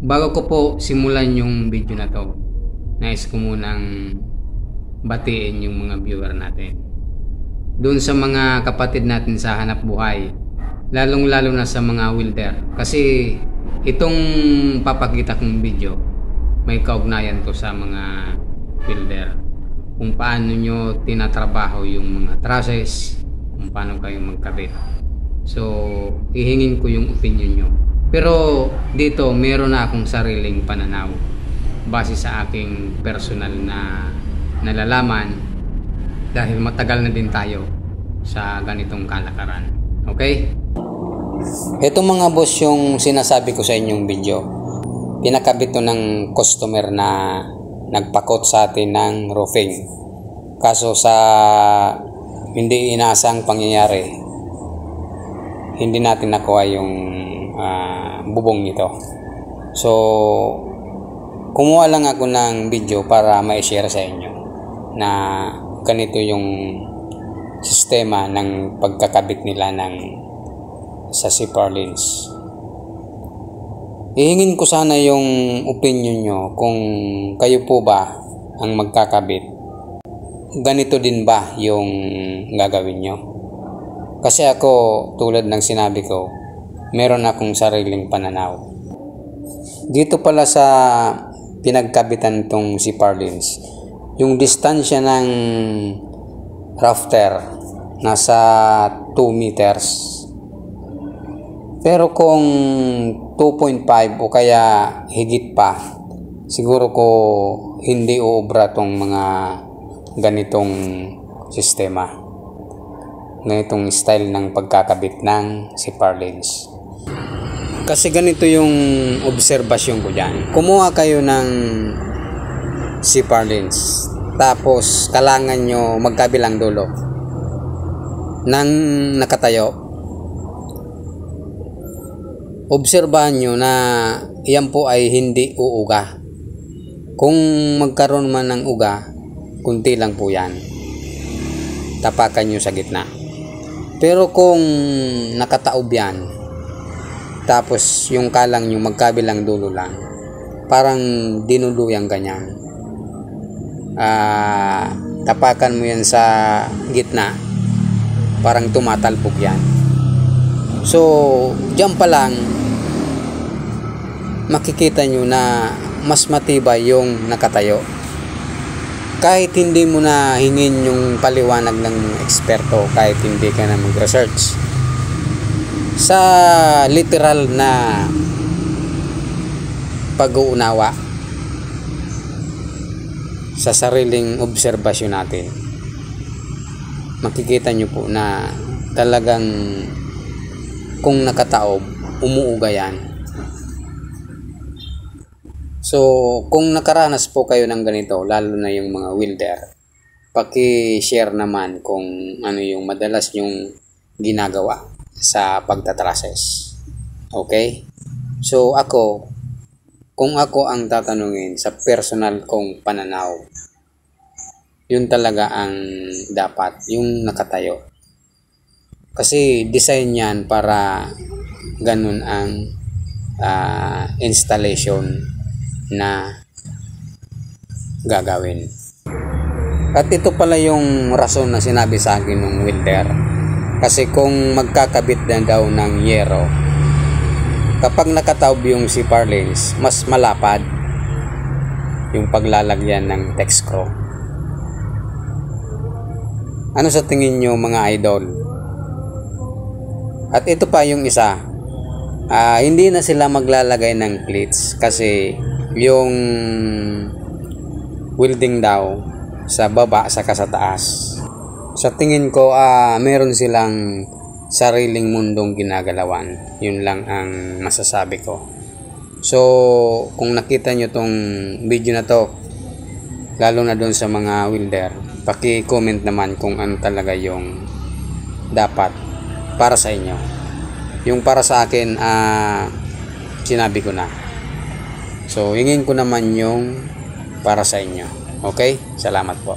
Bago ko po simulan yung video na to, nais ko munang batiin yung mga viewer natin. Doon sa mga kapatid natin sa hanap buhay, lalong lalo na sa mga welder. Kasi itong papakita kong video, may kaugnayan to sa mga welder. Kung paano nyo tinatrabaho yung mga trusses, kung paano kayo magkabit. So, hihingin ko yung opinion nyo. Pero dito, meron na akong sariling pananaw base sa aking personal na nalalaman dahil matagal na din tayo sa ganitong kalakaran. Okay? Itong mga boss yung sinasabi ko sa inyong video. Pinakabit to ng customer na nagpakot sa atin ng roofing. Kaso sa hindi inaasang pangyayari, hindi natin nakuha yung bubong nito. So, kumuha lang ako ng video para ma-share sa inyo na ganito yung sistema ng pagkakabit nila sa zipper lens. Ihingin ko sana yung opinion nyo kung kayo po ba ang magkakabit. Ganito din ba yung gagawin nyo? Kasi ako, tulad ng sinabi ko, meron akong sariling pananaw. Dito pala sa pinagkabitan tong zipper lens, yung distansya ng rafter nasa 2 meters. Pero kung 2.5 o kaya higit pa, siguro ko hindi uubra tong mga ganitong sistema. Ganitong style ng pagkakabit ng zipper lens. Kasi ganito yung obserbasyon ko dyan. Kumuha kayo ng zipper lens, tapos kailangan nyo magkabilang dulo ng nakatayo. Obserbahan nyo na yan po ay hindi uuga. Kung magkaroon man ng uga, kunti lang po yan. Tapakan nyo sa gitna. Pero kung nakataob yan, tapos yung kalang nyo magkabilang dulo lang, parang dinuluyang ganyan. Tapakan mo yan sa gitna, parang tumatalbog yan. So, dyan pa lang, makikita nyo na mas matibay yung nakatayo. Kahit hindi mo na hingin yung paliwanag ng eksperto, kahit hindi ka na mag-research, sa literal na pag-uunawa sa sariling obserbasyon natin, makikita nyo po na talagang kung nakataob, umuuga yan. So, kung nakaranas po kayo ng ganito, lalo na yung mga welder, paki-share naman kung ano yung madalas yung ginagawa sa pagtatrases. Okay? So, kung ako ang tatanungin sa personal kong pananaw, yun talaga ang dapat, yung nakatayo. Kasi design yan para ganun ang installation na gagawin. At ito pala yung rason na sinabi sa akin ng welder. Kasi kung magkakabit na daw ng yero, kapag nakataob yung zipper lens, mas malapad yung paglalagyan ng text screw. Ano sa tingin nyo mga idol? At ito pa yung isa, hindi na sila maglalagay ng cleats kasi yung welding daw sa baba saka sa taas. Sa tingin ko meron silang sariling mundong ginagalawan. Yun lang ang masasabi ko. So kung nakita nyo tong video na to, lalo na doon sa mga welder, paki-comment naman kung ano talaga yung dapat para sa inyo. Yung para sa akin, sinabi ko na. So, hingin ko naman yung para sa inyo. Okay? Salamat po.